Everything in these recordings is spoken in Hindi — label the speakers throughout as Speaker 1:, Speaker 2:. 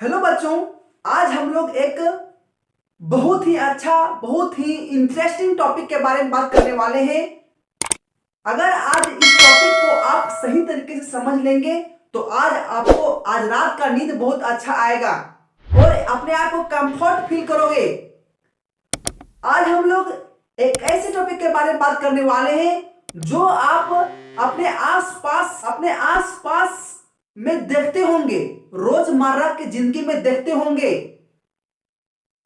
Speaker 1: हेलो बच्चों, आज हम लोग एक बहुत ही अच्छा, बहुत ही इंटरेस्टिंग टॉपिक के बारे में बात करने वाले हैं। अगर आज इस टॉपिक को आप सही तरीके से समझ लेंगे तो आज रात का नींद बहुत अच्छा आएगा और अपने आप को कंफर्ट फील करोगे। आज हम लोग एक ऐसे टॉपिक के बारे में बात करने वाले हैं जो आप अपने आसपास में देखते होंगे, रोजमर्रा की जिंदगी में देखते होंगे।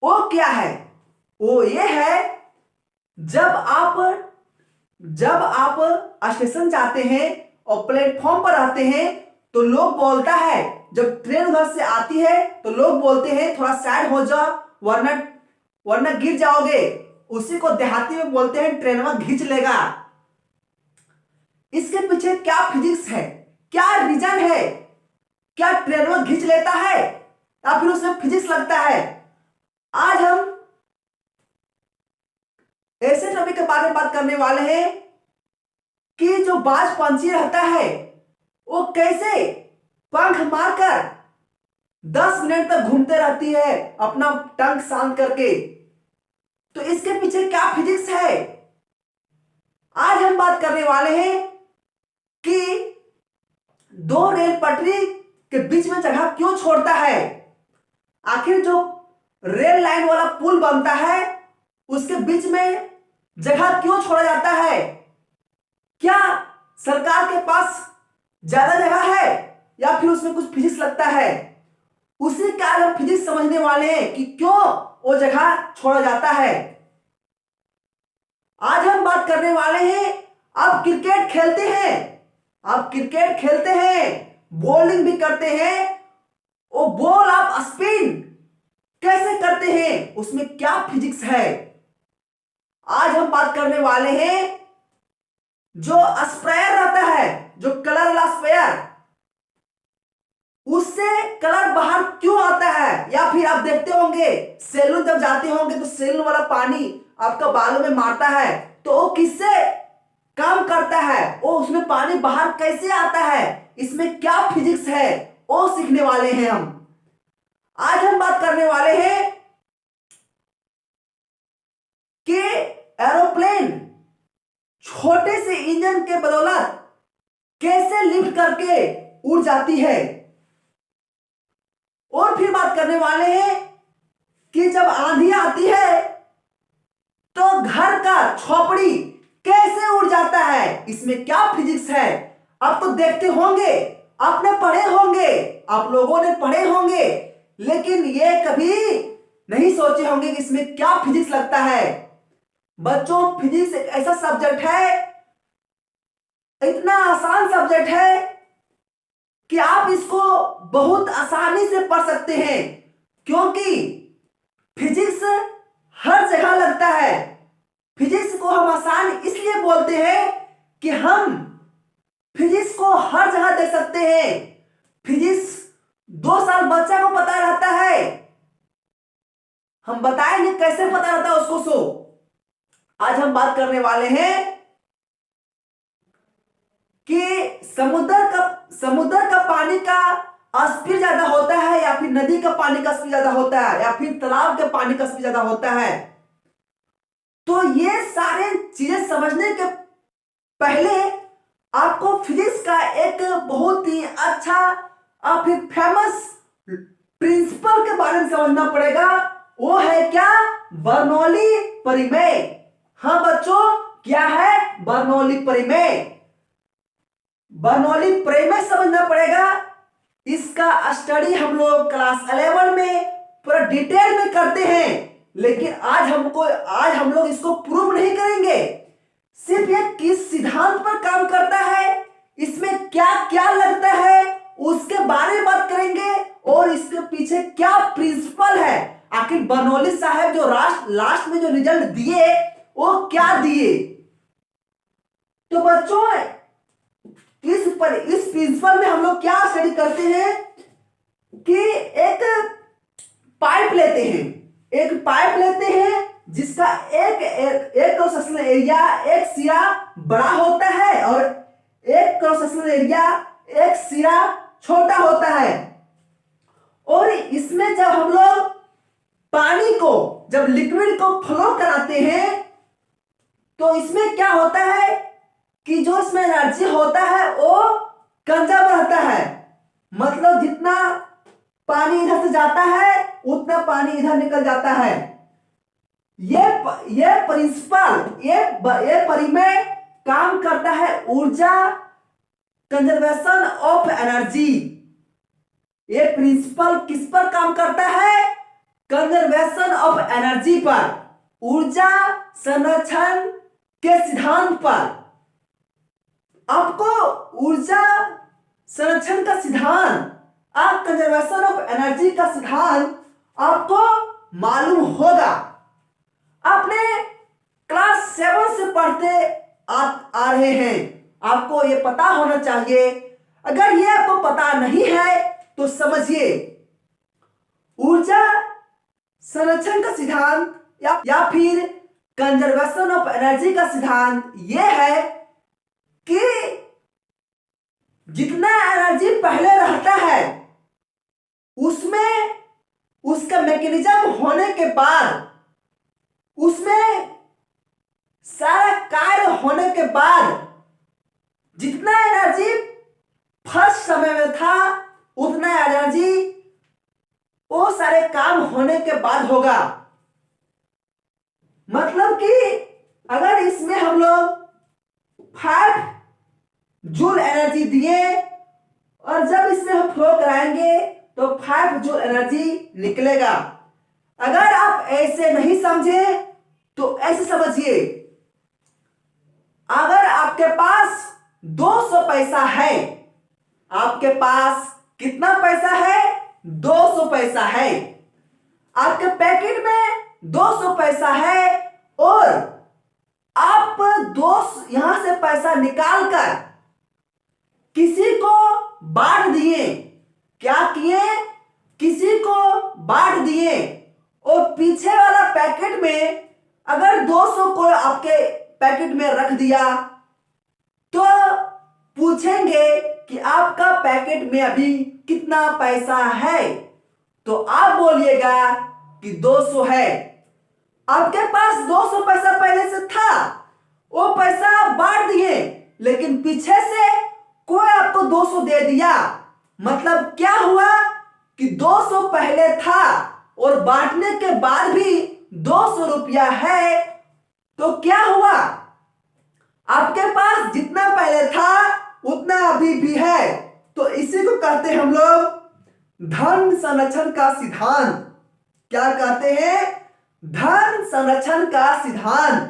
Speaker 1: वो क्या है? वो ये है, जब आप जब आप स्टेशन जाते हैं और प्लेटफॉर्म पर आते हैं तो लोग बोलता है, जब ट्रेन उधर से आती है तो लोग बोलते हैं थोड़ा साइड हो जाओ वरना वरना गिर जाओगे। उसी को देहाती में बोलते हैं ट्रेन में घिंच लेगा। इसके पीछे क्या फिजिक्स है, क्या रीजन है? क्या ट्रेन में घिंच लेता है या फिर उसमें फिजिक्स लगता है? आज हम ऐसे टॉपिक के बारे में बात करने वाले हैं कि जो बाज पंछी रहता है वो कैसे पंख मारकर 10 मिनट तक घूमते रहती है अपना टंग शांत करके। तो इसके पीछे क्या फिजिक्स है? आज हम बात करने वाले हैं कि दो रेल पटरी के बीच में जगह क्यों छोड़ता है। आखिर जो रेल लाइन वाला पुल बनता है उसके बीच में जगह क्यों छोड़ा जाता है? क्या सरकार के पास ज्यादा जगह है या फिर उसमें कुछ फिजिक्स लगता है? उसी का हम फिजिक्स समझने वाले हैं कि क्यों वो जगह छोड़ा जाता है। आज हम बात करने वाले हैं, आप क्रिकेट खेलते हैं, बॉलिंग भी करते हैं, वो बॉल आप स्पिन कैसे करते हैं, उसमें क्या फिजिक्स है? आज हम बात करने वाले हैं जो स्प्रेयर रहता है, जो कलर वाला स्प्रेयर, उससे कलर बाहर क्यों आता है? या फिर आप देखते होंगे सैलून जब जाते होंगे तो सैलून वाला पानी आपका बालों में मारता है तो वो किससे काम करता है, वो उसमें पानी बाहर कैसे आता है, इसमें क्या फिजिक्स है, वो सीखने वाले हैं हम। आज हम बात करने वाले हैं कि एरोप्लेन छोटे से इंजन के बदौलत कैसे लिफ्ट करके उड़ जाती है। और फिर बात करने वाले हैं कि जब आंधी आती है तो घर का झोपड़ी कैसे उड़ जाता है, इसमें क्या फिजिक्स है? आप तो देखते होंगे, आपने पढ़े होंगे, आप लोगों ने पढ़े होंगे, लेकिन ये कभी नहीं सोचे होंगे कि इसमें क्या फिजिक्स लगता है। बच्चों, फिजिक्स एक ऐसा सब्जेक्ट है, इतना आसान सब्जेक्ट है कि आप इसको बहुत आसानी से पढ़ सकते हैं, क्योंकि फिजिक्स हर जगह लगता है। फिजिक्स को हम आसान इसलिए बोलते हैं कि हम फिजिक्स को हर जगह देख सकते हैं। फिजिक्स 2 साल बच्चा को पता रहता है, हम बताएंगे कैसे पता रहता है उसको। आज हम बात करने वाले हैं कि समुद्र का पानी का स्पीड ज्यादा होता है या फिर नदी का पानी का स्पीड ज्यादा होता है या फिर तालाब के पानी का स्पीड ज्यादा होता है। तो ये सारे चीजें समझने के पहले आपको फिजिक्स का एक बहुत ही अच्छा और फिर फेमस प्रिंसिपल के बारे में समझना पड़ेगा। वो है क्या? बर्नौली परिमेय। हाँ बच्चों, क्या है बर्नौली परिमेय? बर्नौली परिमेय समझना पड़ेगा। इसका स्टडी हम लोग क्लास 11 में पूरा डिटेल में करते हैं, लेकिन आज हम लोग इसको प्रूव नहीं करेंगे। सिर्फ ये किस सिद्धांत पर काम करता है, इसमें क्या क्या लगता है, उसके बारे में बात करेंगे और इसके पीछे क्या प्रिंसिपल है। आखिर बर्नौली साहब जो लास्ट में जो रिजल्ट दिए वो क्या दिए। तो बच्चों, इस प्रिंसिपल में हम लोग क्या स्टडी करते हैं कि एक पाइप लेते हैं जिसका एक क्रॉस सेक्शनल एरिया, एक सिरा बड़ा होता है और एक क्रॉस सेक्शनल एरिया, एक सिरा छोटा होता है। और इस जब लिक्विड को फ्लो कराते हैं तो इसमें क्या होता है कि जो इसमें एनर्जी होता है वो कंजर्व रहता है। मतलब जितना पानी इधर से जाता है उतना पानी इधर निकल जाता है। ये प्रिंसिपल ये परिमेय काम करता है ऊर्जा कंजर्वेशन ऑफ एनर्जी। ये प्रिंसिपल किस पर काम करता है? कंजर्वेशन ऑफ एनर्जी पर, ऊर्जा संरक्षण के सिद्धांत पर। आपको ऊर्जा संरक्षण का सिद्धांत, आप कंजर्वेशन ऑफ एनर्जी का सिद्धांत आपको मालूम होगा। आपने क्लास 7 से पढ़ते आ रहे हैं, आपको ये पता होना चाहिए। अगर ये आपको पता नहीं है तो समझिए, ऊर्जा संरक्षण का सिद्धांत या फिर कंजर्वेशन ऑफ एनर्जी का सिद्धांत यह है कि जितना एनर्जी पहले रहता है उसमें उसका मैकेनिज्म होने के बाद, उसमें सारा कार्य होने के बाद जितना एनर्जी फर्स्ट समय में था उतना एनर्जी वो सारे काम होने के बाद होगा। मतलब कि अगर इसमें हम लोग 5 जूल एनर्जी दिए और जब इसमें हम फ्लो कराएंगे तो 5 जूल एनर्जी निकलेगा। अगर आप ऐसे नहीं समझे तो ऐसे समझिए, अगर आपके पास 200 पैसा है, आपके पास कितना पैसा है? 200 पैसा है। आपके पैकेट में 200 पैसा है और आप यहां से पैसा निकालकर किसी को बांट दिए। क्या किए? किसी को बांट दिए। और पीछे वाला पैकेट में अगर 200 को आपके पैकेट में रख दिया तो पूछेंगे कि आपका पैकेट में अभी कितना पैसा है, तो आप बोलिएगा कि 200 है। आपके पास 200 पैसा पहले से था, वो पैसा आप बांट दिए, लेकिन पीछे से कोई आपको 200 दे दिया। मतलब क्या हुआ कि 200 पहले था और बांटने के बाद भी 200 रुपया है, तो क्या हुआ? आपके पास जितना पहले था उतना अभी भी है। तो इसी को कहते हैं हम लोग धन संरक्षण का सिद्धांत। क्या कहते हैं? धन संरक्षण का सिद्धांत।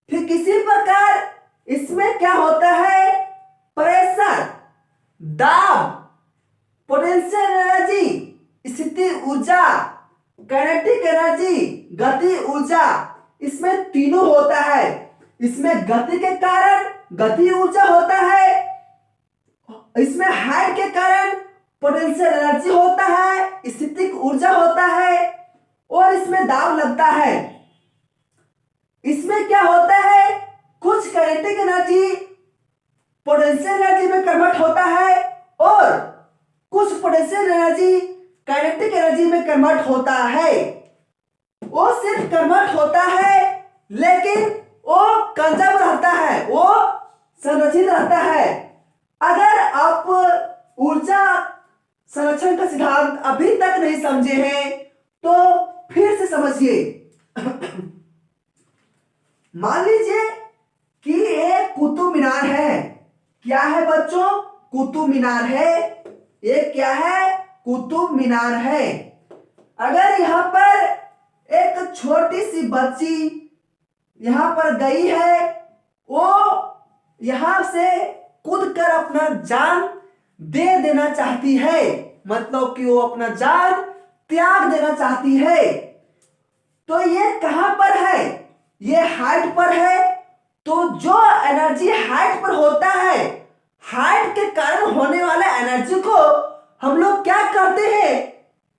Speaker 1: फिर किसी प्रकार इसमें क्या होता है? प्रेशर, दाब, पोटेंशियल एनर्जी, स्थिति ऊर्जा, काइनेटिक एनर्जी, गति ऊर्जा, इसमें तीनों होता है। इसमें गति के कारण गति ऊर्जा होता है, इसमें हाइट के कारण पोटेंशियल एनर्जी होता है, स्थितिक ऊर्जा होता है और इसमें दाब लगता है। इसमें क्या होता है? कुछ काइनेटिक एनर्जी पोटेंशियल एनर्जी में कन्वर्ट होता है और कुछ पोटेंशियल एनर्जी काइनेटिक एनर्जी में कन्वर्ट होता है। वो सिर्फ कन्वर्ट होता है लेकिन वो कंजर्व रहता है, वो संरक्षित रहता है। अगर आप ऊर्जा संरक्षण का सिद्धांत अभी तक नहीं समझे हैं तो फिर से समझिए। मान लीजिए कि एक कुतुब मीनार है। क्या है बच्चों? कुतुब मीनार है। ये क्या है? कुतुब मीनार है। अगर यहां पर एक छोटी सी बच्ची यहां पर गई है, वो यहां से कूद कर अपना जान दे देना चाहती है, मतलब कि वो अपना जान त्याग देना चाहती है। तो ये कहां पर है? ये हाइट पर है। तो जो एनर्जी हाइट पर होता है, हाइट के कारण होने वाले एनर्जी को हम लोग क्या करते हैं?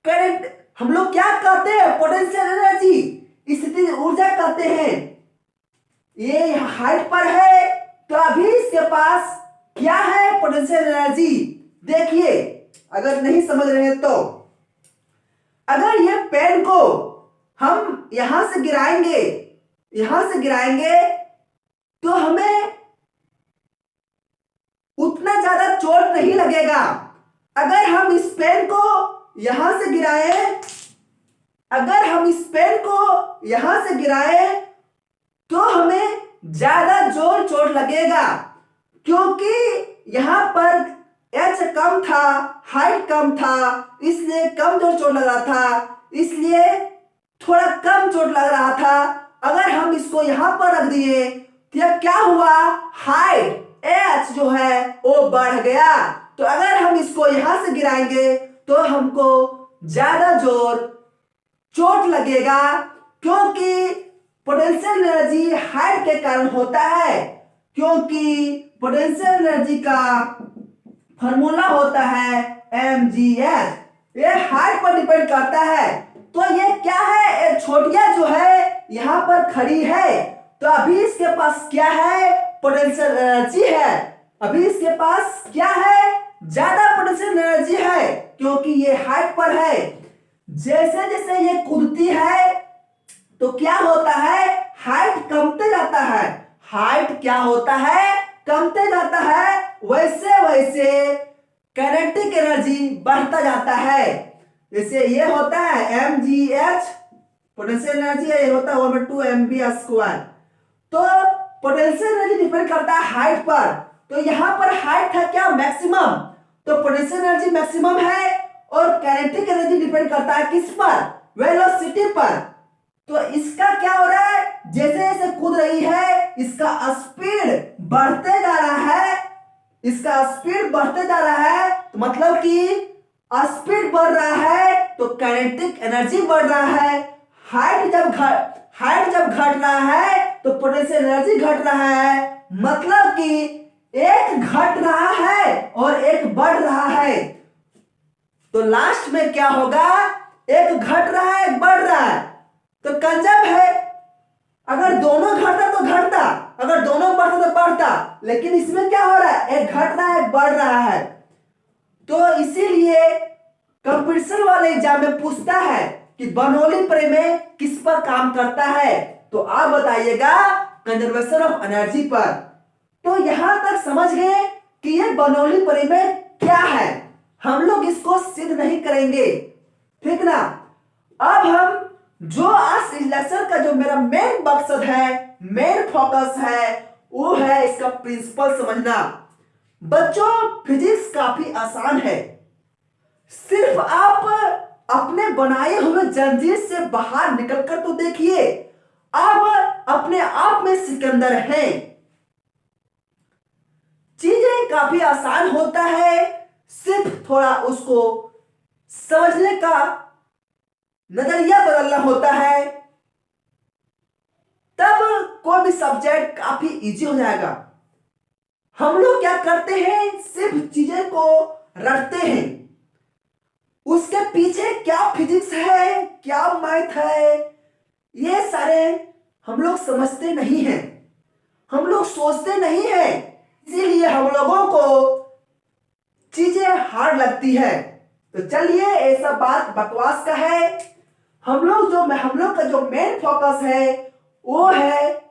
Speaker 1: करंट, हम लोग क्या कहते हैं? पोटेंशियल एनर्जी, स्थितिज ऊर्जा कहते हैं। ये हाइट पर है तो अभी इसके पास क्या है? Potential energy. देखिए, अगर नहीं समझ रहे हैं तो अगर ये पेन को हम यहां से गिराएंगे तो हमें उतना ज्यादा चोट नहीं लगेगा। अगर हम इस पेन को यहां से गिराएं तो हमें ज्यादा जोर चोट लगेगा, क्योंकि यहां पर एच कम था, हाइट कम था, इसलिए कम जोर चोट लग रहा था, इसलिए थोड़ा कम चोट लग रहा था। अगर हम इसको यहां पर रख दिए तो यह क्या हुआ, हाइट एच जो है वो बढ़ गया। तो अगर हम इसको यहां से गिराएंगे तो हमको ज्यादा जोर चोट लगेगा, क्योंकि पोटेंशियल एनर्जी हाइट के कारण होता है। क्योंकि पोटेंशियल एनर्जी का फॉर्मूला होता है mgh, ये हाइट पर डिपेंड करता है। तो ये क्या है, ये छोटिया जो है यहां पर खड़ी है, तो अभी इसके पास क्या है, पोटेंशियल एनर्जी है। अभी इसके पास क्या है, ज्यादा पोटेंशियल एनर्जी है, क्योंकि ये हाइट पर है। जैसे जैसे ये कूदती है तो क्या होता है, हाइट कमते जाता है, हाइट क्या होता है, कमते जाता है। वैसे वैसे काइनेटिक एनर्जी बढ़ता जाता है। जैसे ये होता है mgh पोटेंशियल एनर्जी है, ये होता है 1/2 mv²। तो पोटेंशियल एनर्जी डिपेंड करता है हाइट पर। तो यहां पर हाइट था क्या, मैक्सिमम, तो पोटेंशियल एनर्जी मैक्सिमम है। और काइनेटिक एनर्जी डिपेंड करता है किस पर, वेलोसिटी पर। तो इसका क्या हो रहा है, जैसे जैसे कूद रही है इसका स्पीड बढ़ते जा रहा है, तो मतलब कि स्पीड बढ़ रहा है तो काइनेटिक एनर्जी बढ़ रहा है। हाइट जब घट रहा है तो पोटेंशियल एनर्जी घट रहा है, मतलब कि एक घट रहा है और एक बढ़ रहा है। तो लास्ट में क्या होगा, एक घट रहा है एक बढ़ रहा है, तो कंजब है। अगर दोनों घटता तो घटता, अगर दोनों बढ़ता तो बढ़ता, लेकिन इसमें क्या हो रहा है, एक घट रहा है एक बढ़ रहा है। तो इसीलिए कंपटीशन वाले एग्जाम में पूछता है कि बर्नौली प्रमेय किस पर काम करता है, तो आप बताइएगा कंजर्वेशन ऑफ एनर्जी पर। तो यहां तक समझ गए कि ये बर्नौली प्रमेय क्या है। हम लोग इसको सिद्ध नहीं करेंगे, ठीक ना। अब हम जो आज इस लेक्चर का जो मेरा मेन मकसद है, मेन फोकस है, वो है इसका प्रिंसिपल समझना। बच्चों फिजिक्स काफी आसान है, सिर्फ आप अपने बनाए हुए जंजीर से बाहर निकलकर तो देखिए, आप अपने आप में सिकंदर हैं। चीजें काफी आसान होता है, सिर्फ थोड़ा उसको समझने का नजरिया बदलना होता है, तब कोई भी सब्जेक्ट काफी इजी हो जाएगा। हम लोग क्या करते हैं, सिर्फ चीजें को रटते हैं, उसके पीछे क्या फिजिक्स है, क्या मैथ है, ये सारे हम लोग समझते नहीं हैं, हम लोग सोचते नहीं हैं, इसीलिए हम लोगों को चीजें हार्ड लगती है। तो चलिए ऐसा बात बकवास का है, हम लोग का जो मेन फोकस है वो है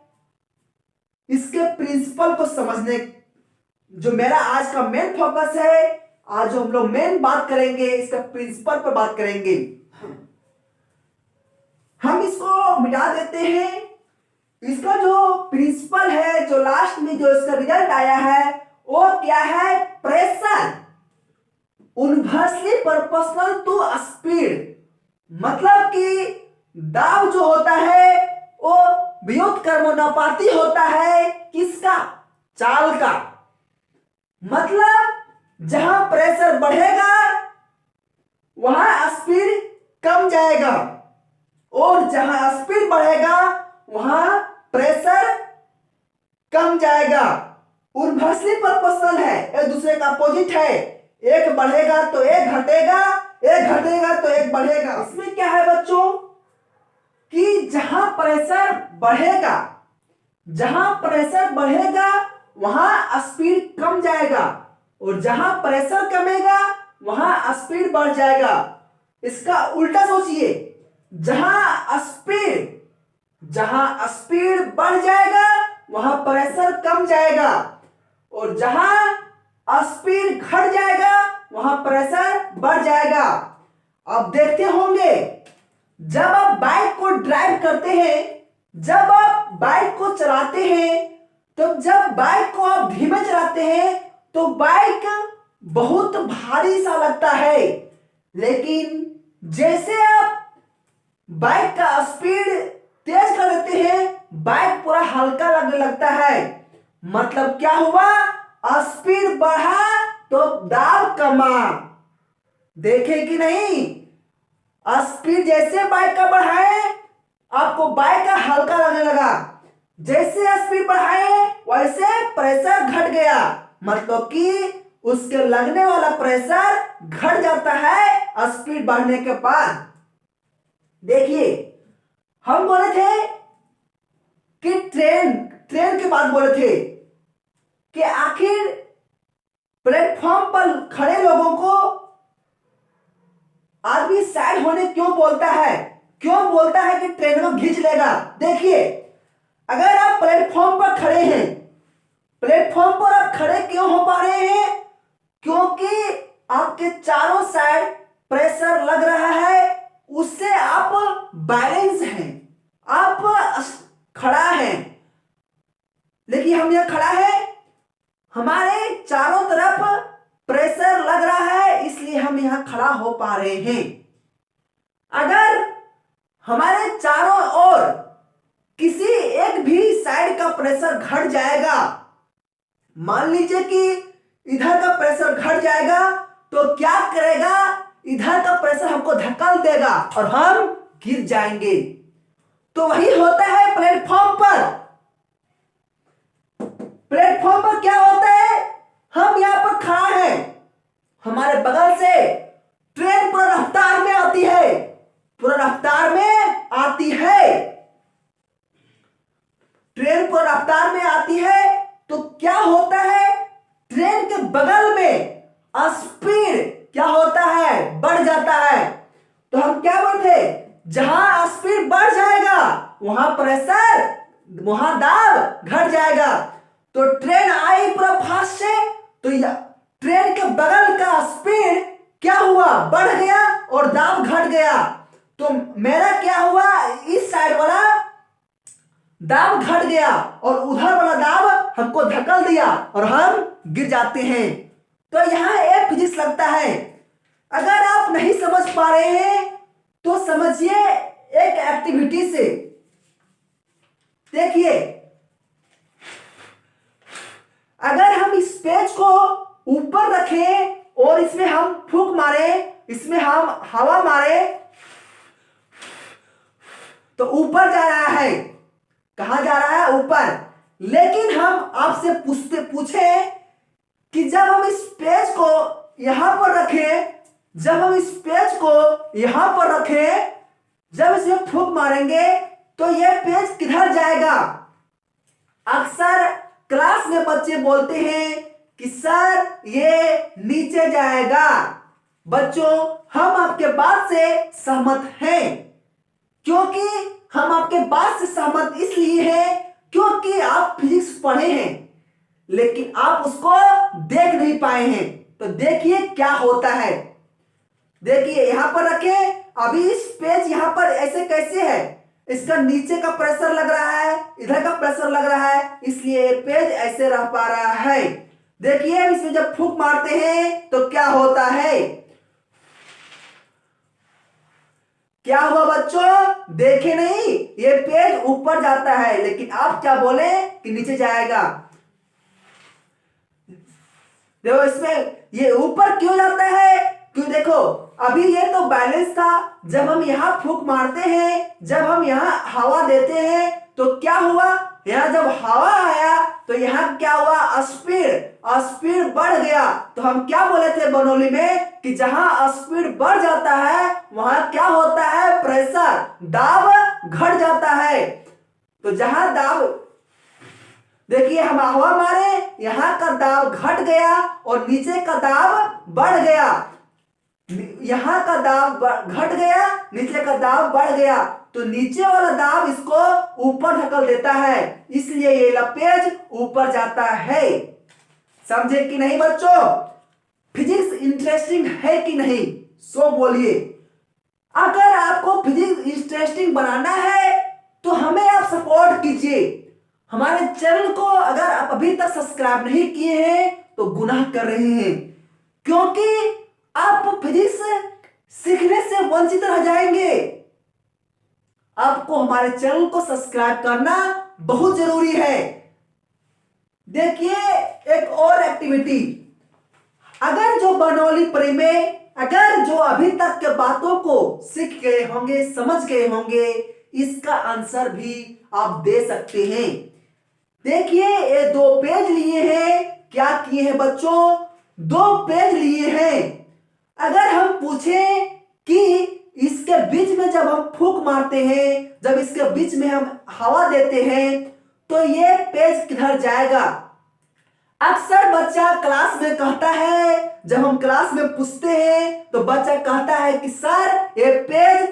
Speaker 1: इसके प्रिंसिपल को समझने। जो मेरा आज का मेन फोकस है, आज जो हम लोग मेन बात करेंगे इसका प्रिंसिपल पर बात करेंगे। हम इसको मिटा देते हैं। इसका जो प्रिंसिपल है, जो लास्ट में जो इसका रिजल्ट आया है वो क्या है, pressure inversely proportional to speed. मतलब कि दाब जो होता है वो व्युत्क्रमानुपाती होता है किसका, चाल का। मतलब जहां प्रेशर बढ़ेगा वहां स्पीड कम जाएगा, और जहां स्पीड बढ़ेगा वहां प्रेशर कम जाएगा। इनवर्सली प्रोपोर्शनल है, एक दूसरे का अपोजिट है, एक बढ़ेगा तो एक घटेगा, एक घटेगा तो एक बढ़ेगा। इसमें क्या है बच्चों कि जहां प्रेशर बढ़ेगा वहां स्पीड कम जाएगा, और जहां प्रेशर कमेगा वहां स्पीड बढ़ जाएगा। इसका उल्टा सोचिए, जहां स्पीड बढ़ जाएगा वहां प्रेशर कम जाएगा, और जहां स्पीड घट जाएगा वहां प्रेशर बढ़ जाएगा। अब देखते होंगे जब आप बाइक को ड्राइव करते हैं, जब आप बाइक को चलाते हैं, तो जब बाइक को आप धीमे चलाते हैं तो बाइक बहुत भारी सा लगता है, लेकिन जैसे आप बाइक का स्पीड तेज कर देते हैं बाइक पूरा हल्का लगने लगता है। मतलब क्या हुआ, स्पीड बढ़ा तो दाब कमा। देखे कि नहीं, स्पीड जैसे बाइक का बढ़ाए आपको बाइक का हल्का लगने लगा, जैसे स्पीड बढ़ाए वैसे प्रेशर घट गया, मतलब कि उसके लगने वाला प्रेशर घट जाता है स्पीड बढ़ने के बाद। देखिए हम बोले थे कि ट्रेन की बात बोले थे कि आखिर प्लेटफॉर्म पर खड़े लोगों को आदमी साइड होने क्यों बोलता है, क्यों बोलता है कि ट्रेन को खींच लेगा। देखिए अगर आप प्लेटफॉर्म पर खड़े हैं, प्लेटफॉर्म पर आप खड़े क्यों हो पा रहे हैं, क्योंकि आपके चारों साइड प्रेशर लग रहा है, उससे आप बैलेंस हैं, आप खड़ा हैं। लेकिन हम यह खड़ा है, हमारे चारों तरफ प्रेशर लग रहा है, इसलिए हम यहां खड़ा हो पा रहे हैं। अगर हमारे चारों ओर किसी एक भी साइड का प्रेशर घट जाएगा, मान लीजिए कि इधर का प्रेशर घट जाएगा, तो क्या करेगा, इधर का प्रेशर हमको धक्का देगा और हम गिर जाएंगे। तो वही होता है प्लेटफॉर्म पर। प्लेटफॉर्म पर क्या होता है, हम यहां पर खड़ा हैं, हमारे बगल से ट्रेन पूरा रफ्तार में आती है, पूरा रफ्तार में आती है, ट्रेन पूरा रफ्तार में आती है, तो क्या होता है, ट्रेन के बगल में स्पीड क्या होता है, बढ़ जाता है। तो हम क्या बोलते, जहां स्पीड बढ़ जाएगा वहां प्रेशर, वहां दाब घट जाएगा। तो ट्रेन आई पूरा फास्ट से, तो ट्रेन के बगल का स्पीड क्या हुआ, बढ़ गया और दाब घट गया। तो मेरा क्या हुआ, इस साइड वाला दाब घट गया और उधर वाला दाब हमको धक्का दिया और हम गिर जाते हैं। तो यहां एक फिजिक्स लगता है, अगर आप नहीं समझ पा रहे हैं तो समझिए एक एक्टिविटी से। देखिए अगर हम इस पेज को ऊपर रखें और इसमें हम फूंक मारे, इसमें हम हवा मारे, तो ऊपर जा रहा है। कहां जा रहा है, ऊपर। लेकिन हम आपसे पूछे कि जब हम इस पेज को यहां पर रखें, जब हम इस पेज को यहां पर रखें, जब इसमें फूंक मारेंगे तो यह पेज किधर जाएगा। अक्सर क्लास में बच्चे बोलते हैं कि सर ये नीचे जाएगा। बच्चों हम आपके बात से सहमत हैं, क्योंकि हम आपके बात से सहमत इसलिए हैं क्योंकि आप फिजिक्स पढ़े हैं, लेकिन आप उसको देख नहीं पाए हैं। तो देखिए क्या होता है। देखिए यहां पर रखें, अभी इस पेज यहां पर ऐसे कैसे है, इसका नीचे का प्रेशर लग रहा है, इधर का प्रेशर लग रहा है, इसलिए ये पेज ऐसे रह पा रहा है। देखिए इसमें जब फूंक मारते हैं तो क्या होता है, क्या हुआ बच्चों, देखे नहीं, ये पेज ऊपर जाता है, लेकिन आप क्या बोले कि नीचे जाएगा। देखो इसमें ये ऊपर क्यों जाता है, क्यों, देखो अभी ये तो बैलेंस था, जब हम यहां फूंक मारते हैं, जब हम यहां हवा देते हैं तो क्या हुआ, यहां जब हवा आया तो यहां क्या हुआ, स्पीड बढ़ गया। तो हम क्या बोले थे बनोली में कि जहां स्पीड बढ़ जाता है वहां क्या होता है, प्रेशर, दाब घट जाता है। तो जहां दाब, देखिए हम हवा मारे, यहां का दाब घट गया और नीचे का दाब बढ़ गया। यहाँ का दाब घट गया, नीचे का दाब बढ़ गया, तो नीचे वाला दाब इसको ऊपर ढकल देता है, इसलिए ये वाला पेज ऊपर जाता है। समझे कि नहीं बच्चों? फिजिक्स इंटरेस्टिंग है कि नहीं? सो बोलिए। अगर आपको फिजिक्स इंटरेस्टिंग बनाना है तो हमें आप सपोर्ट कीजिए। हमारे चैनल को अगर आप अभी तक सब्सक्राइब नहीं किए हैं तो गुनाह कर रहे हैं, क्योंकि आप फिजिक्स सीखने से वंचित रह जाएंगे। आपको हमारे चैनल को सब्सक्राइब करना बहुत जरूरी है। देखिए एक और एक्टिविटी, अगर जो बर्नौली प्रमेय में अगर जो अभी तक के बातों को सीख गए होंगे, समझ गए होंगे, इसका आंसर भी आप दे सकते हैं। देखिए ये 2 पेज लिए हैं। क्या किए हैं बच्चों? 2 पेज लिए हैं। अगर हम पूछें कि इसके बीच में जब हम फूंक मारते हैं, जब इसके बीच में हम हवा देते हैं, तो ये पेज किधर जाएगा? अक्सर बच्चा क्लास में कहता है, जब हम क्लास में पूछते हैं तो बच्चा कहता है कि सर ये पेज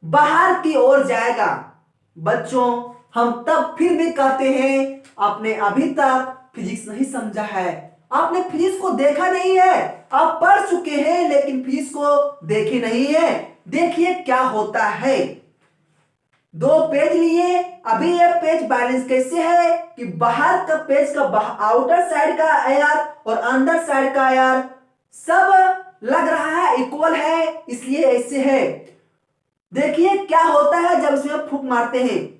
Speaker 1: बाहर की ओर जाएगा। बच्चों हम तब फिर भी कहते हैं आपने अभी तक फिजिक्स नहीं समझा है, आपने फिजिक्स को देखा नहीं है। आप पढ़ चुके हैं लेकिन फिजिक्स को देखे नहीं है। देखिए क्या होता है। 2 पेज लिए। अभी ये पेज बैलेंस कैसे है कि बाहर का पेज का आउटर साइड का एयर और अंदर साइड का एयर सब लग रहा है, इक्वल है, इसलिए ऐसे है। देखिए क्या होता है जब इसमें फूंक मारते हैं।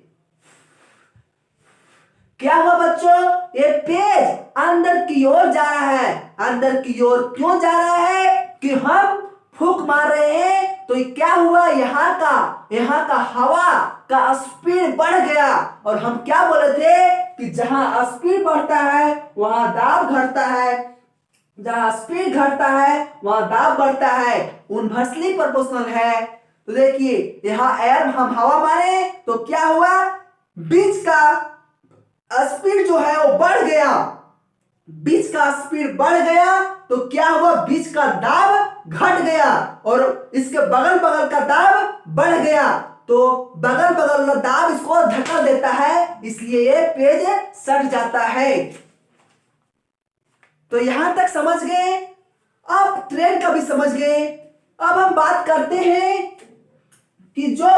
Speaker 1: क्या हुआ बच्चों? ये पेज अंदर की ओर जा रहा है। अंदर की ओर क्यों जा रहा है? कि हम फूंक मार रहे हैं तो क्या हुआ, यहाँ का हवा का स्पीड बढ़ गया। और हम क्या बोले थे कि जहां स्पीड बढ़ता है वहां दाब घटता है, जहां स्पीड घटता है वहां दाब बढ़ता है, इनवर्सली प्रोपोर्शनल है। तो देखिए यहाँ एयर हम हवा मारे तो क्या हुआ, बीच का स्पीड जो है वो बढ़ गया, बीच का स्पीड बढ़ गया तो क्या हुआ, बीच का दाब घट गया और इसके बगल बगल का दाब बढ़ गया, तो बगल बगल का दाब इसको धक्का देता है, इसलिए ये पेज सट जाता है। तो यहां तक समझ गए। अब ट्रेन का भी समझ गए। अब हम बात करते हैं कि जो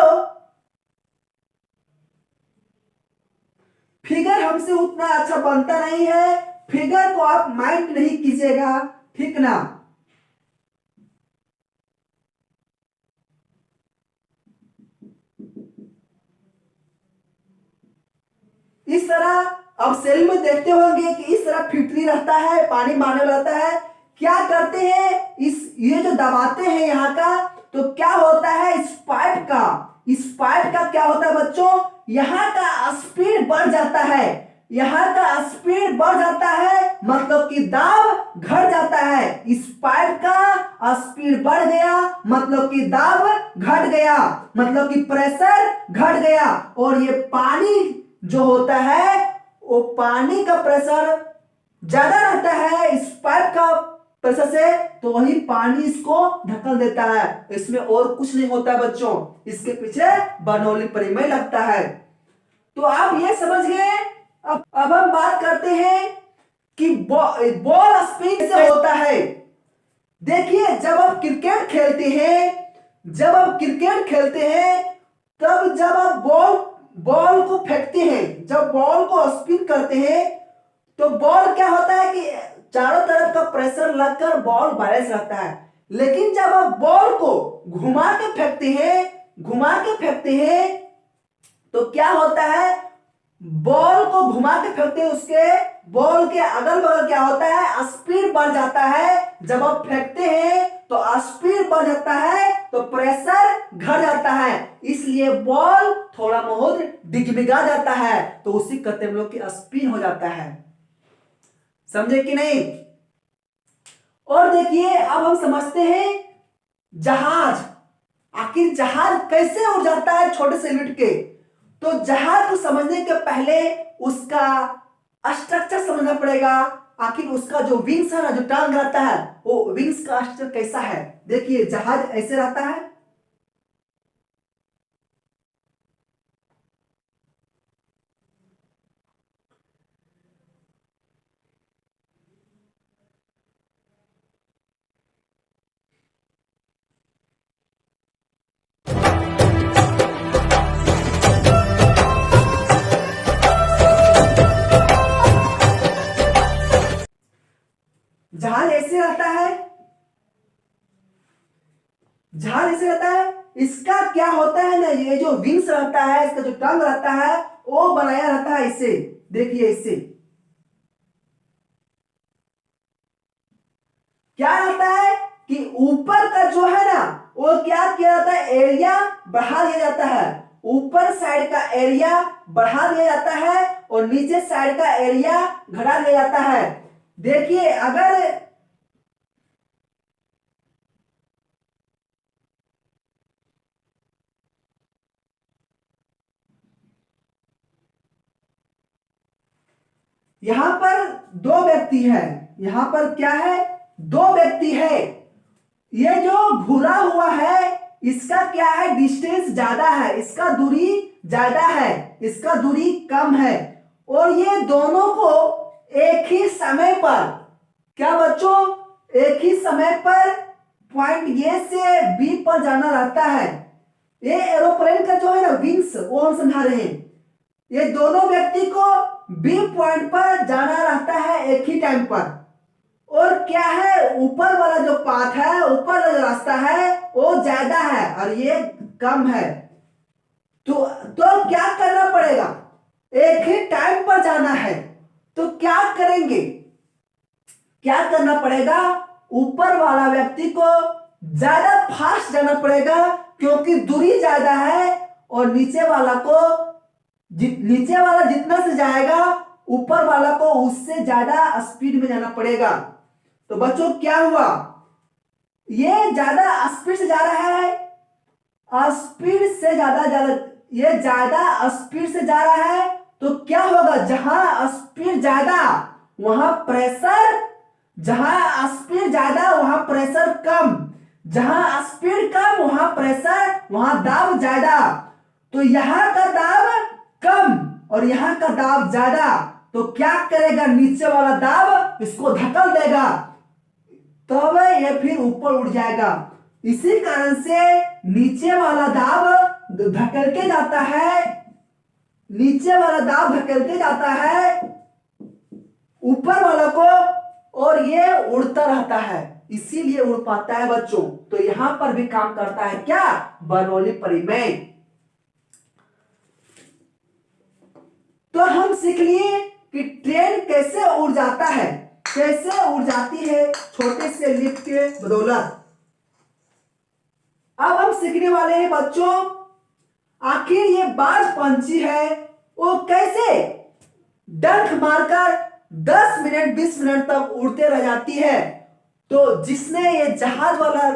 Speaker 1: फिगर हमसे उतना अच्छा बनता नहीं है, फिगर को आप माइंड नहीं कीजिएगा, ठीक ना। इस तरह अब सेल में देखते होंगे कि इस तरह फिटरी रहता है, पानी मारने रहता है। क्या करते हैं, ये जो दबाते हैं यहाँ का, तो क्या होता है, इस पाइप का क्या होता है बच्चों, यहाँ का स्पीड बढ़ जाता है। यहाँ का स्पीड बढ़ जाता है मतलब कि दाब घट जाता है। इस पाइप का स्पीड बढ़ गया मतलब कि दाब घट गया, मतलब कि प्रेशर घट गया। और ये पानी जो होता है वो पानी का प्रेशर ज्यादा रहता है इस पाइप का प्रेशर से, तो वही पानी इसको ढकल देता है। इसमें और कुछ नहीं होता है बच्चों, इसके पीछे बर्नौली प्रमेय लगता है। तो आप ये समझ गए। अब हम बात करते हैं कि बॉल स्पिन से होता है। देखिए जब आप क्रिकेट खेलते हैं तब जब आप बॉल को फेंकते हैं, जब बॉल को स्पिन करते हैं तो बॉल क्या होता है कि चारों तरफ का प्रेशर लगकर बॉल बैलेंस रहता है। लेकिन जब आप बॉल को घुमा के फेंकते हैं तो क्या होता है, बॉल को घुमा के फेंकते हैं, उसके बॉल के अगल बगल क्या होता है, स्पीड बढ़ जाता है। जब आप फेंकते हैं तो स्पीड बढ़ जाता है तो प्रेशर घट जाता है, इसलिए बॉल थोड़ा बहुत डिगमिगा जाता है, तो उसी कहते हम लोग की स्पिन हो जाता है। समझे कि नहीं। और देखिए अब हम समझते हैं जहाज, आखिर जहाज कैसे उड़ जाता है छोटे से यूनिट के। तो जहाज को समझने के पहले उसका स्ट्रक्चर समझना पड़ेगा। आखिर उसका जो विंग्स है ना, जो टांग रहता है, वो विंग्स का स्ट्रक्चर कैसा है। देखिए जहाज ऐसे रहता है, जहाज ऐसे रहता है, जहाज ऐसे रहता है। इसका क्या होता है ना, ये जो विंग्स रहता है, इसका जो टंग रहता है, वो बनाया रहता है इससे। देखिए इससे क्या रहता है कि ऊपर का जो है ना, वो क्या किया जाता है, एरिया बढ़ा दिया जाता है। ऊपर साइड का एरिया बढ़ा दिया जाता है और नीचे साइड का एरिया घटा दिया जाता है। देखिए अगर यहां पर दो व्यक्ति है, यहां पर क्या है, दो व्यक्ति है। ये जो घुरा हुआ है, इसका क्या है, डिस्टेंस ज्यादा है, इसका दूरी ज्यादा है, इसका दूरी कम है। और ये दोनों को एक ही समय पर, क्या बच्चों, एक ही समय पर पॉइंट ए से बी पर जाना रहता है। ये एरोप्लेन का जो है ना विंग्स, वो हम समझा रहे हैं। ये दोनों व्यक्ति को बी पॉइंट पर जाना रहता है एक ही टाइम पर। और क्या है, ऊपर वाला जो पाथ है, ऊपर वाला जो रास्ता है, वो ज्यादा है और ये कम है। तो क्या करना पड़ेगा, एक ही टाइम पर जाना है, तो क्या करेंगे, क्या करना पड़ेगा, ऊपर वाला व्यक्ति को ज्यादा फास्ट जाना पड़ेगा क्योंकि दूरी ज्यादा है। और नीचे वाला को नीचे वाला जितना से जाएगा, ऊपर वाला को उससे ज्यादा स्पीड में जाना पड़ेगा। तो बच्चों क्या हुआ, ये ज्यादा स्पीड से जा रहा है, स्पीड से ज्यादा ये ज्यादा स्पीड से जा रहा है। तो क्या होगा, जहां स्पीड ज्यादा वहां प्रेशर, जहां स्पीड ज्यादा वहां प्रेशर कम, जहां स्पीड कम वहां प्रेशर, वहां दाब ज्यादा। तो यहां का दाब कम और यहां का दाब ज्यादा। तो क्या करेगा, नीचे वाला दाब इसको धक्का देगा, तब ये फिर ऊपर उड़ जाएगा। इसी कारण से नीचे वाला दाब धकेलते जाता है, नीचे वाला दाब धकेलते जाता है ऊपर वाला को, और ये उड़ता रहता है, इसीलिए उड़ पाता है बच्चों। तो यहां पर भी काम करता है क्या, बर्नौली परिमेय। तो हम सीख लिए कि ट्रेन कैसे उड़ जाता है, कैसे उड़ जाती है छोटे से लिफ्ट के बदौलत। अब हम सीखने वाले हैं बच्चों, आखिर ये बाज पंछी है वो कैसे डंक मारकर 10 मिनट 20 मिनट तक उड़ते रह जाती है। तो जिसने ये जहाज वाला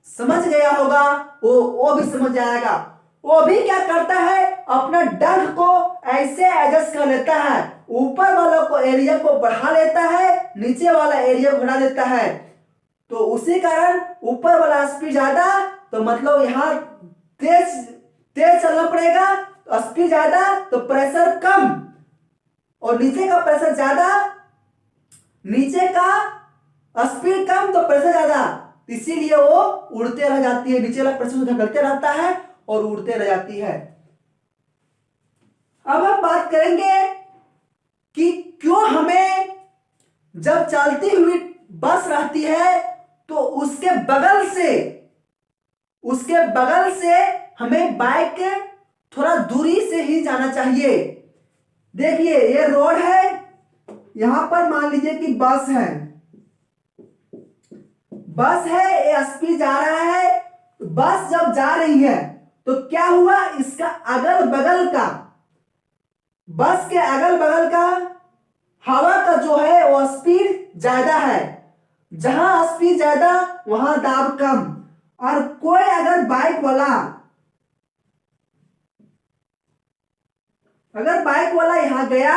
Speaker 1: समझ गया होगा, वो भी समझ जाएगा। वो भी क्या करता है, अपना डंक को ऐसे एडजस्ट कर लेता है, ऊपर वाला को एरिया को बढ़ा लेता है, नीचे वाला एरिया को घटा देता है। तो उसी कारण ऊपर वाला स्पीड ज्यादा, तो मतलब यहाँ तेज तेज चलना पड़ेगा, तो स्पीड ज्यादा तो प्रेशर कम, और नीचे का प्रेशर ज्यादा, नीचे का स्पीड कम तो प्रेशर ज्यादा, इसीलिए वो उड़ते रह जाती है, नीचे वाला प्रेशर धकेलते रहता है और उड़ते रह जाती है। अब हम बात करेंगे कि क्यों हमें जब चलती हुई बस रहती है तो उसके बगल से हमें बाइक थोड़ा दूरी से ही जाना चाहिए। देखिए ये रोड है, यहां पर मान लीजिए कि बस है, ये स्पीड जा रहा है। बस जब जा रही है तो क्या हुआ, इसका अगल बगल का, बस के अगल बगल का हवा का जो है वो स्पीड ज्यादा है, जहां स्पीड ज्यादा वहां दाब कम। और कोई अगर बाइक वाला यहां गया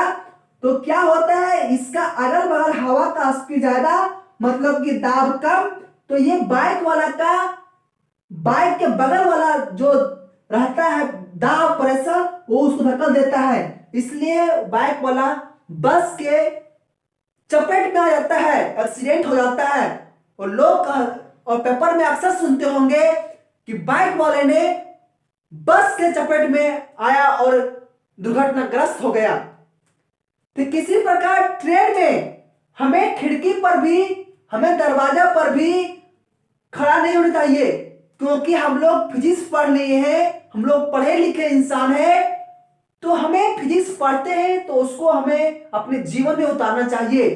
Speaker 1: तो क्या होता है, इसका अगल बगल हवा का स्पीड ज्यादा, मतलब कि दाब कम। तो ये बाइक के बगल वाला जो रहता है दाब प्रेशर, वो उसको धक्का देता है, इसलिए बाइक वाला बस के चपेट में आ जाता है, एक्सीडेंट हो जाता है। और पेपर में अक्सर सुनते होंगे कि बाइक वाले ने बस के चपेट में आया और दुर्घटनाग्रस्त हो गया। तो किसी प्रकार ट्रेन में हमें खिड़की पर भी, हमें दरवाजा पर भी खड़ा नहीं होना चाहिए, क्योंकि हम लोग फिजिक्स पढ़ लिए हैं, हम लोग पढ़े लिखे इंसान हैं। तो हमें फिजिक्स पढ़ते हैं तो उसको हमें अपने जीवन में उतारना चाहिए।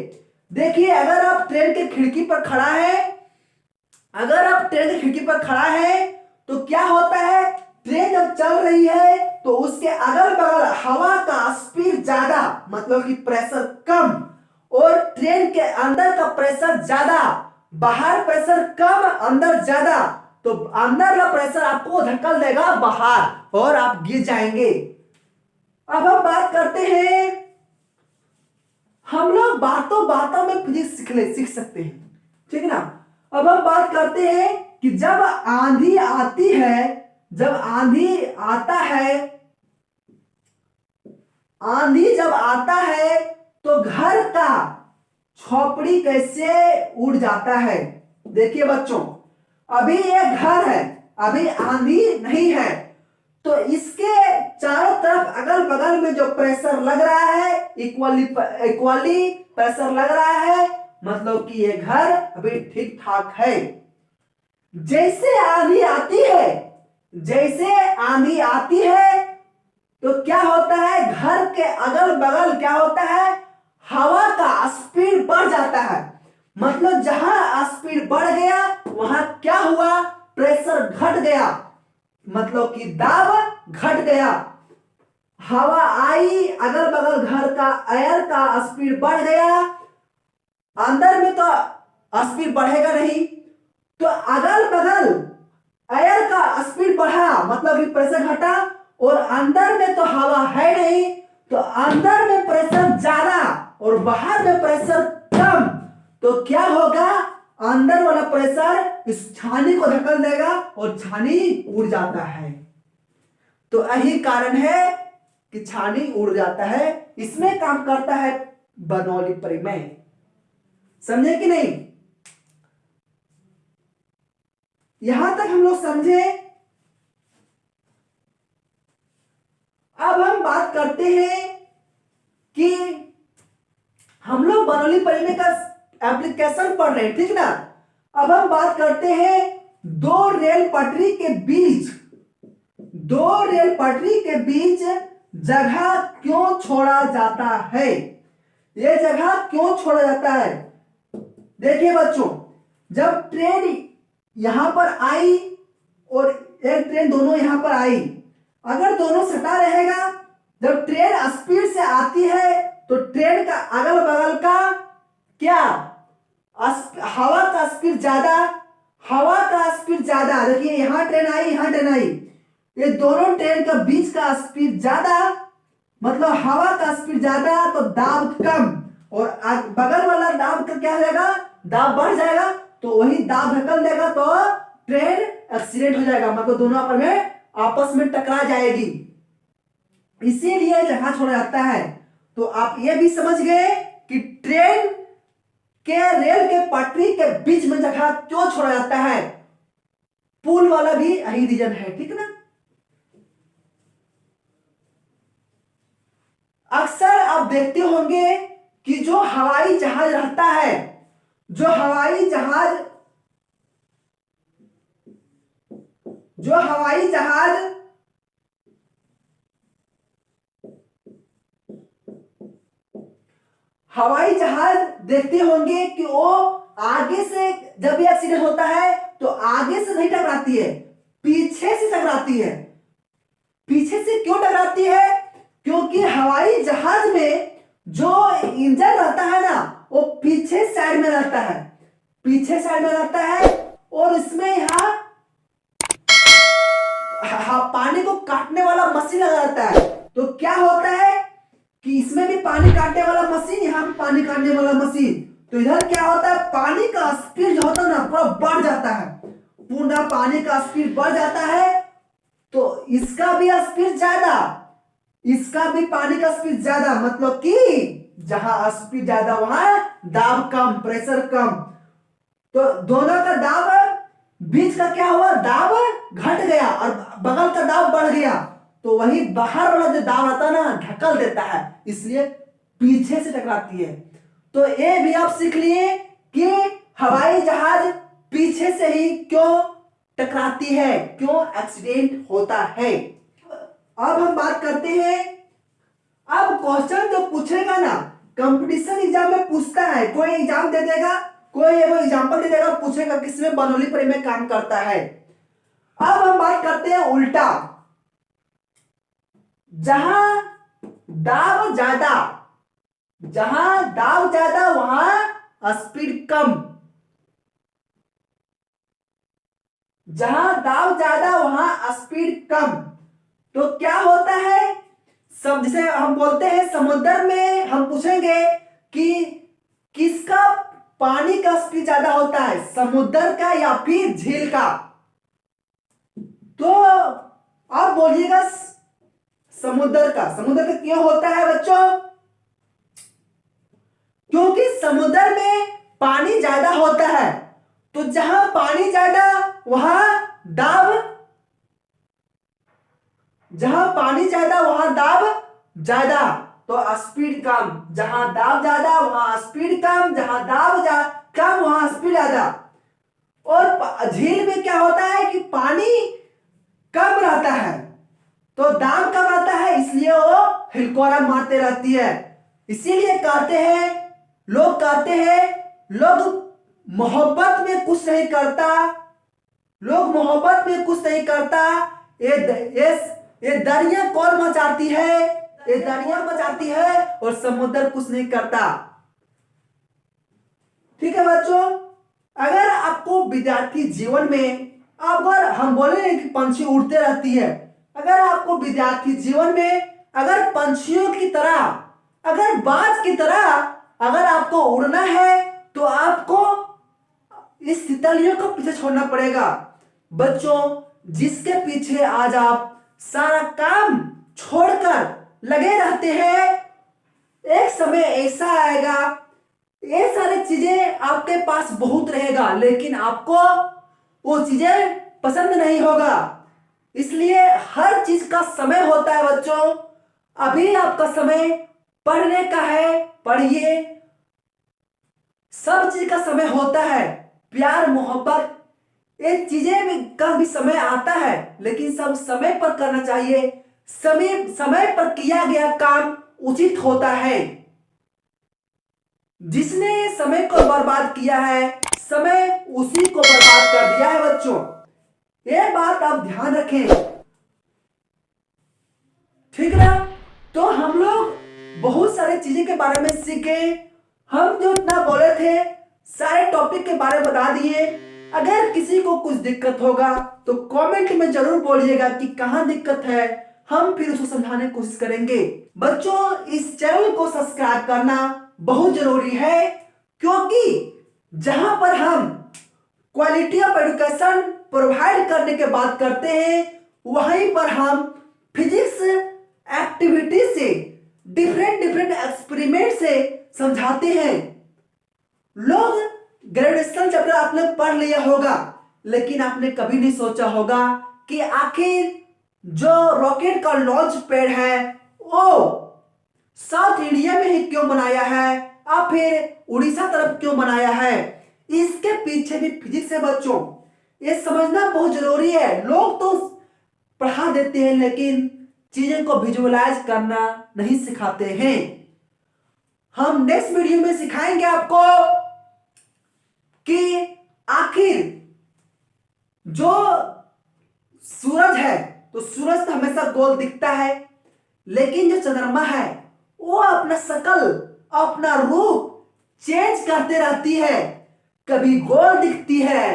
Speaker 1: देखिए, अगर आप ट्रेन के खिड़की पर खड़ा है, तो क्या होता है, ट्रेन जब चल रही है तो उसके अगल बगल हवा का स्पीड ज्यादा, मतलब कि प्रेशर कम, और ट्रेन के अंदर का प्रेशर ज्यादा, बाहर प्रेशर कम, अंदर ज्यादा। तो अंदर का प्रेशर आपको धक्का देगा बाहर और आप गिर जाएंगे। अब हम बात करते हैं, हम लोग बातों बातों में फिजिक्स सीख सकते हैं, ठीक है ना। अब हम बात करते हैं कि जब आंधी आती है, आंधी जब आता है तो घर का झोपड़ी कैसे उड़ जाता है। देखिए बच्चों, अभी ये घर है, अभी आंधी नहीं है, तो इसके चारों तरफ अगल बगल में जो प्रेशर लग रहा है, इक्वली प्रेशर लग रहा है, मतलब कि ये घर अभी ठीक ठाक है। जैसे आंधी आती है तो क्या होता है, घर के अगल बगल क्या होता है, हवा का स्पीड बढ़ जाता है। मतलब जहां स्पीड बढ़ गया वहां क्या हुआ, प्रेशर घट गया, मतलब कि दाब घट गया। हवा आई, अगल बगल घर का एयर का स्पीड बढ़ गया, अंदर में तो स्पीड बढ़ेगा नहीं, तो अगल बगल एयर का स्पीड बढ़ा, मतलब कि प्रेशर घटा, और अंदर में तो हवा है नहीं, तो अंदर में प्रेशर ज्यादा और बाहर में प्रेशर कम। तो क्या होगा, अंदर वाला प्रेशर इस छानी को धकेल देगा और छानी उड़ जाता है। तो यही कारण है कि छानी उड़ जाता है। इसमें काम करता है बर्नौली प्रमेय, समझे कि नहीं। यहां तक हम लोग समझे। अब हम बात करते हैं कि हम लोग बर्नौली प्रमेय का एप्लीकेशन पढ़ रहे हैं, ठीक ना। अब हम बात करते हैं दो रेल पटरी के बीच जगह क्यों छोड़ा जाता है। यह जगह क्यों छोड़ा जाता है, देखिए बच्चों, जब ट्रेन यहां पर आई और एक ट्रेन दोनों यहां पर आई, अगर दोनों सटा रहेगा, जब ट्रेन स्पीड से आती है तो ट्रेन का अगल बगल का क्या, हवा का स्पीड ज्यादा, देखिए यहां ट्रेन आई, ये दोनों ट्रेन का बीच का स्पीड ज्यादा, मतलब हवा का स्पीड ज्यादा, तो दाब कम, और बगल वाला दाब का क्या रहेगा, दाब बढ़ जाएगा, तो वही दाब धक्कल देगा तो ट्रेन एक्सीडेंट हो जाएगा, मतलब दोनों आपस में टकरा जाएगी, इसीलिए जगह छोड़ा जाता है। तो आप ये भी समझ गए कि ट्रेन के रेल के पटरी के बीच में जगह क्यों छोड़ा जाता है, पुल वाला भी यही रीजन है, ठीक ना। अक्सर आप देखते होंगे कि जो हवाई जहाज रहता है, हवाई जहाज देखते होंगे कि वो आगे से जब भी एक्सीडेंट होता है तो आगे से नहीं टकराती है, पीछे से टकराती है। पीछे से क्यों टकराती है, क्योंकि हवाई जहाज में जो इंजन रहता है ना, वो पीछे साइड में रहता है, और इसमें यहां पानी को काटने वाला मशीन लगा रहता है। तो क्या होता है, कि इसमें भी पानी काटने वाला मशीन, यहाँ भी पानी काटने वाला मशीन। तो इधर क्या होता है, पानी का स्पीड जो होता है ना पूरा बढ़ जाता है, पूरा पानी का स्पीड बढ़ जाता है। तो इसका भी स्पीड ज्यादा, इसका भी पानी का स्पीड ज्यादा, मतलब कि जहां स्पीड ज्यादा वहां दाब कम, प्रेशर कम। तो दोनों का दाब, बीच का क्या हुआ, दाब घट गया और बगल का दाब बढ़ गया। तो वही बाहर वाला जो दाब आता है ना ढकल देता है, इसलिए पीछे से टकराती है। तो ये भी आप सीख लिए कि हवाई जहाज पीछे से ही क्यों टकराती है, क्यों एक्सीडेंट होता है। अब हम बात करते हैं, अब क्वेश्चन जो पूछेगा ना कंपटीशन एग्जाम में पूछता है, कोई एग्जाम दे देगा, कोई एग्जांपल दे देगा, पूछेगा किसमें बनोली परी में काम करता है। अब हम बात करते हैं उल्टा, जहां दाब ज्यादा, जहां दाब ज्यादा वहां स्पीड कम, जहां दाब ज्यादा वहां स्पीड कम। तो क्या होता है, सब जैसे हम बोलते हैं समुद्र में हम पूछेंगे कि किसका पानी का स्पीड ज्यादा होता है, समुद्र का या फिर झील का। तो आप बोलिएगा समुद्र का। समुद्र का क्यों होता है बच्चों, क्योंकि समुद्र में पानी ज्यादा होता है। तो जहां पानी ज्यादा वहां दाब, जहां पानी ज्यादा वहां दाब ज्यादा, तो स्पीड कम। जहां दाब ज्यादा वहां स्पीड कम, जहां दाब कम वहां स्पीड ज्यादा। और झील में क्या होता है कि पानी कम रहता है तो दाब कम रहता है, इसलिए वो हिलकोरा मारते रहती है। इसीलिए कहते हैं, लोग कहते हैं लोग मोहब्बत में कुछ नहीं करता, लोग मोहब्बत में कुछ नहीं करता, ये दरिया कौन मचाती है, ये दरिया मचाती है और समुद्र कुछ नहीं करता। ठीक है बच्चों, अगर आपको विद्यार्थी जीवन में, अगर हम बोले कि पंछी उड़ते रहती है, अगर आपको विद्यार्थी जीवन में अगर पंछियों की तरह, अगर बाज की तरह अगर आपको उड़ना है तो आपको इस तितलियों को पीछे छोड़ना पड़ेगा। बच्चों, जिसके पीछे आज आप सारा काम छोड़कर लगे रहते हैं, एक समय ऐसा आएगा, ये सारी चीजें आपके पास बहुत रहेगा लेकिन आपको वो चीजें पसंद नहीं होगा। इसलिए हर चीज का समय होता है बच्चों। अभी आपका समय पढ़ने का है, पढ़िए, सब चीज का समय होता है। प्यार मोहब्बत ये चीजें का भी समय आता है, लेकिन सब समय पर करना चाहिए। समय पर किया गया काम उचित होता है। जिसने समय को बर्बाद किया है, समय उसी को बर्बाद कर दिया है बच्चों, ये बात आप ध्यान रखें। ठीक ना। तो हम लोग बहुत सारे चीजें के बारे में सीखे, हम जो इतना बोले थे सारे टॉपिक के बारे में बता दिए। अगर किसी को कुछ दिक्कत होगा तो कमेंट में जरूर बोलिएगा कि कहां दिक्कत है, हम फिर उसको समझाने की कोशिश करेंगे। बच्चों, इस चैनल को सब्सक्राइब करना बहुत जरूरी है, क्योंकि जहां पर हम क्वालिटी ऑफ एजुकेशन प्रोवाइड करने के बात करते हैं, वहीं पर हम फिजिक्स एक्टिविटी से, डिफरेंट एक्सपेरिमेंट से समझाते हैं। लोग ग्रेजुएशन चैप्टर आपने पढ़ लिया होगा, लेकिन आपने कभी नहीं सोचा होगा कि आखिर जो रॉकेट का लॉन्च पैड है वो साउथ इंडिया में ही क्यों बनाया है और फिर उड़ीसा तरफ क्यों बनाया है, इसके पीछे भी फिजिक्स है बच्चों। ये समझना बहुत जरूरी है। लोग तो पढ़ा देते हैं लेकिन चीजें को विजुअलाइज करना नहीं सिखाते हैं। हम नेक्स्ट वीडियो में सिखाएंगे आपको कि आखिर जो सूरज है, तो सूरज तो हमेशा गोल दिखता है, लेकिन जो चंद्रमा है वो अपना शक्ल, अपना रूप चेंज करते रहती है। कभी गोल दिखती है,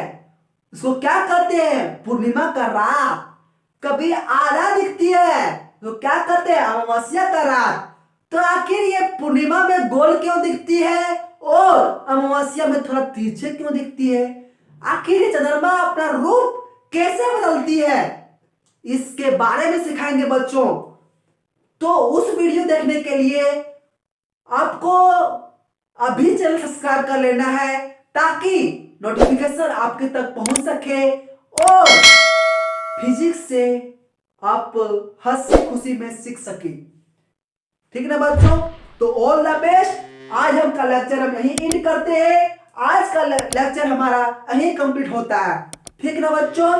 Speaker 1: उसको क्या कहते हैं, पूर्णिमा का रात। कभी आधा दिखती है तो क्या कहते हैं, अमावस्या का रात। तो आखिर ये पूर्णिमा में गोल क्यों दिखती है और अमावस्या में थोड़ा तिरछे क्यों दिखती है? आखिर ये चंद्रमा अपना रूप कैसे बदलती है, इसके बारे में सिखाएंगे बच्चों। तो उस वीडियो देखने के लिए आपको अभी चैनल सब्सक्राइब कर लेना है ताकि नोटिफिकेशन आपके तक पहुंच सके और फिजिक्स से आप हंसी खुशी में सीख सके। ठीक ना बच्चों? तो ऑल द बेस्ट। आज हम का लेक्चर हम यहीं एंड करते हैं। आज का लेक्चर हमारा यहीं कंप्लीट होता है। ठीक ना बच्चों?